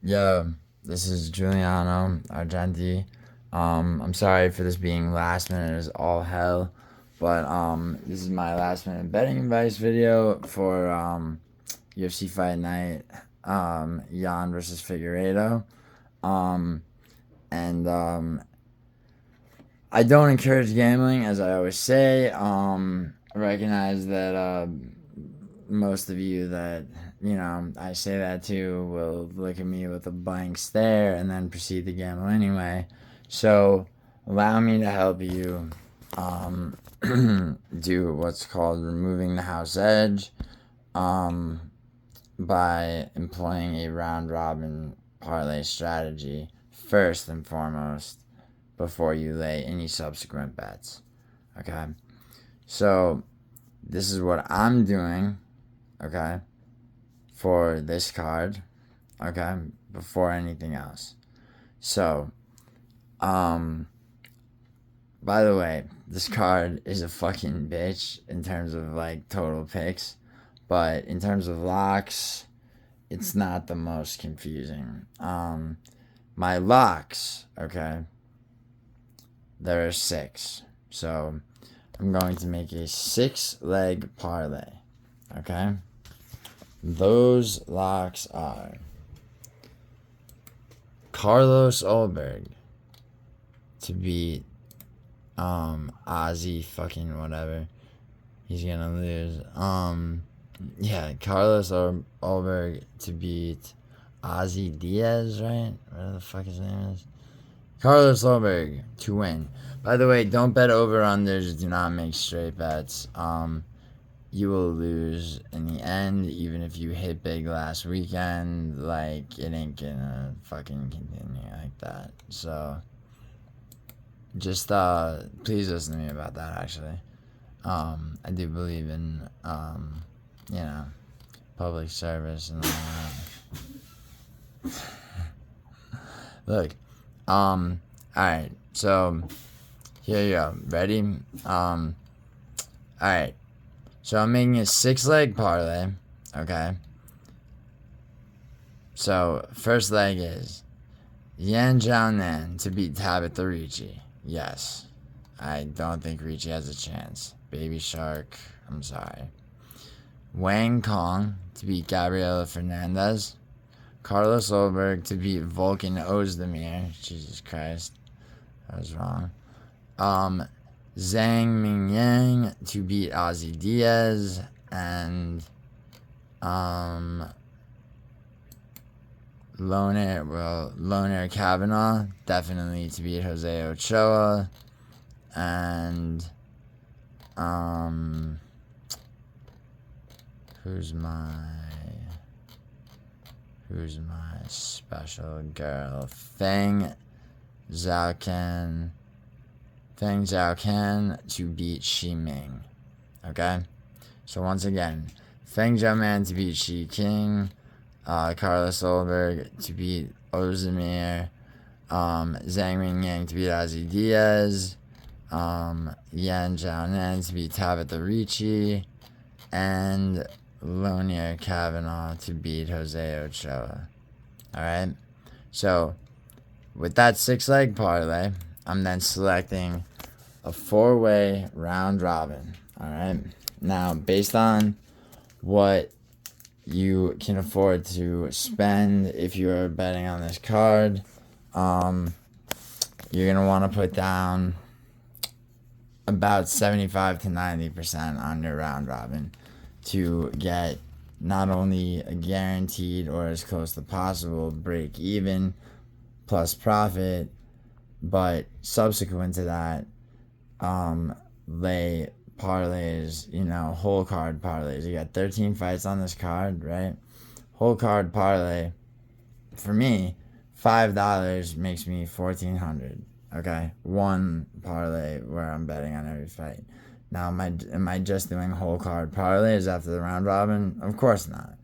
Yo, this is Giuliano Argenti. I'm sorry for this being last minute as all hell, but this is my last minute betting advice video for UFC Fight Night, Jan versus Figueiredo. Um, and I don't encourage gambling, as I always say. I recognize that most of you that I say that to will look at me with a blank stare and then proceed to gamble anyway. So allow me to help you do what's called removing the house edge by employing a round robin parlay strategy first and foremost before you lay any subsequent bets. Okay, so this is what I'm doing. Okay, for this card, okay, before anything else. So, by the way, this card is a fucking bitch in terms of like total picks, but in terms of locks, it's not the most confusing. My locks, okay, there are 6. So, I'm going to make a 6-leg parlay, okay? Those locks are Carlos Ulberg to beat Ozzy fucking whatever. He's gonna lose. Yeah, Carlos Ulberg to beat Ozzy Diaz, right? Whatever the fuck his name is. Carlos Ulberg to win. By the way, don't bet over unders. Do not make straight bets. You will lose in the end, even if you hit big last weekend. Like, it ain't gonna fucking continue like that. So, just, please listen to me about that, actually. I do believe in, public service and all that. Look, alright, so, here you go. Ready? Alright. So I'm making a 6-leg parlay, okay? So first leg is Yan Jiaonan to beat Tabitha Ricci. Yes. I don't think Ricci has a chance. Baby Shark, I'm sorry. Wang Kong to beat Gabriela Fernandez. Carlos Ulberg to beat Volkan Ozdemir. Jesus Christ. I was wrong. Zhang Mingyang to beat Ozzy Diaz, and Loner Kavanaugh definitely to beat Jose Ochoa, and who's my special girl? Feng Zhao Can to beat Shi Ming. Okay? So once again, Feng Zhao to beat Shi King, Carlos Ulberg to beat Ozdemir, Zhang Mingyang to beat Ozzy Diaz, Yan Jiaonan to beat Tabitha Ricci, and Lonia Kavanaugh to beat Jose Ochoa. Alright? So, with that 6-leg parlay, I'm then selecting a 4-way round robin. Alright? Now, based on what you can afford to spend if you are betting on this card, you're going to want to put down about 75 to 90% on your round robin to get not only a guaranteed or as close to possible break even plus profit, but subsequent to that, lay parlays, whole card parlays. You got 13 fights on this card, right? Whole card parlay, for me, $5 makes me $1,400. Okay, one parlay where I'm betting on every fight. Now, am I just doing whole card parlays after the round robin? Of course not.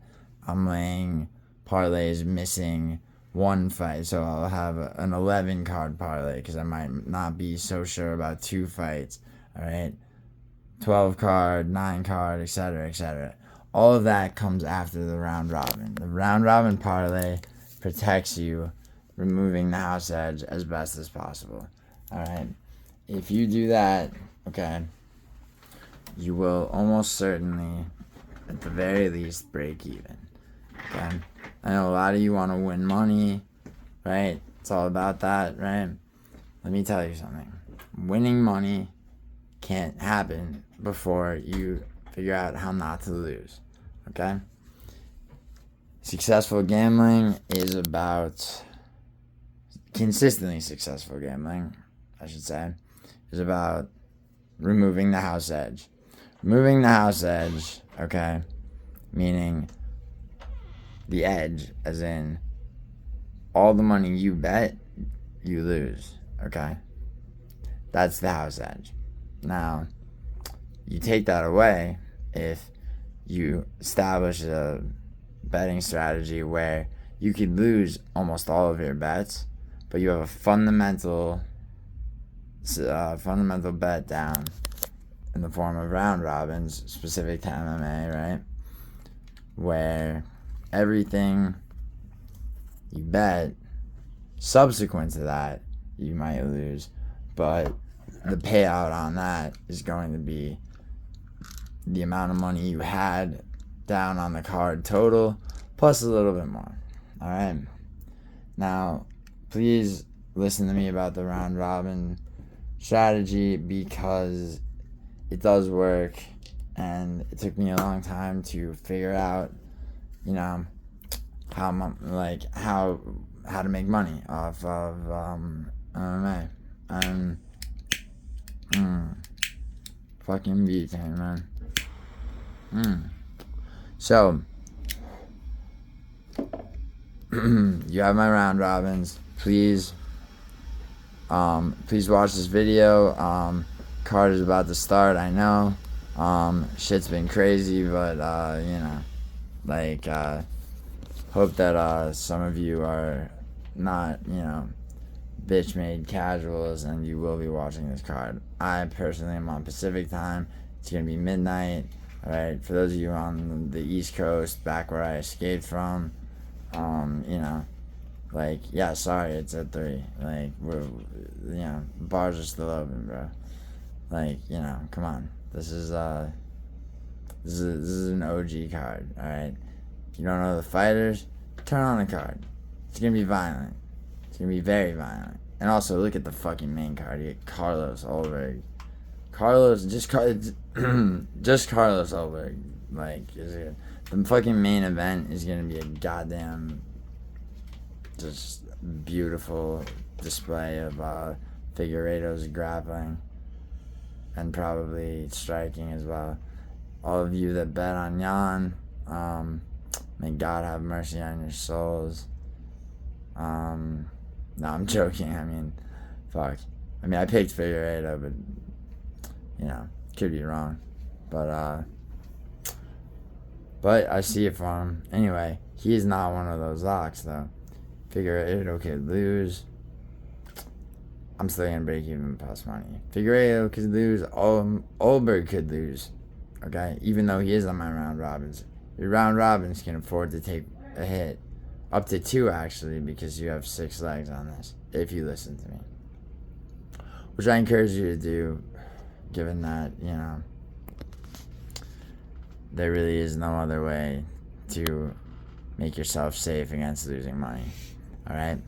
I'm laying parlays missing one fight, so I'll have an 11 card parlay because I might not be so sure about 2 fights. All right, 12 card, 9 card, etc., etc. All of that comes after the round robin. The round robin parlay protects you, removing the house edge as best as possible. Alright? If you do that, okay, you will almost certainly, at the very least, break even. Okay? I know a lot of you want to win money, right? It's all about that, right? Let me tell you something. Winning money can't happen before you figure out how not to lose. Okay? Successful gambling is about consistently successful gambling, I should say, is about removing the house edge. Removing the house edge, okay, meaning the edge, as in all the money you bet, you lose, okay? That's the house edge. Now, you take that away if you establish a betting strategy where you could lose almost all of your bets, but you have a fundamental bet down in the form of round robins specific to MMA, right? Where everything you bet subsequent to that you might lose, but the payout on that is going to be the amount of money you had down on the card total plus a little bit more. All right, now please listen to me about the round robin strategy, because it does work, and it took me a long time to figure out, you know, how to make money off of MMA. Fucking butane, man. So you have my round robins. Please watch this video. Card is about to start, I know. Shit's been crazy, but hope that some of you are not, bitch made casuals, and you will be watching this card. I personally am on Pacific time. It's gonna be midnight. Alright, for those of you on the East Coast, back where I escaped from, sorry, it's at 3. Bars are still open, bro. Come on. This is an OG card, alright? If you don't know the fighters, turn on the card. It's gonna be violent. It's gonna be very violent. And also, look at the fucking main card. You get Carlos Ulberg. Just Carlos Ulberg. The fucking main event is gonna be a goddamn just beautiful display of Figueiredo's grappling and probably striking as well. All of you that bet on Jan, may God have mercy on your souls. No, I'm joking. I mean, fuck. I mean, I picked Figueiredo, but could be wrong. But I see it for him. Anyway, he is not one of those locks, though. Figueiredo could lose. I'm still gonna break even plus money. Figueiredo could lose. Ulberg could lose. Okay? Even though he is on my round robins. Your round robins can afford to take a hit. Up to 2, actually, because you have 6 legs on this. If you listen to me. Which I encourage you to do, given that, there really is no other way to make yourself safe against losing money. Alright?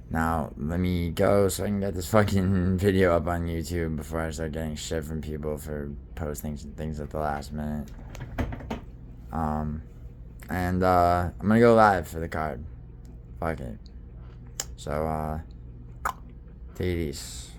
Now, let me go so I can get this fucking video up on YouTube before I start getting shit from people for posting things at the last minute. I'm gonna go live for the card. Fuck it. So, take it easy.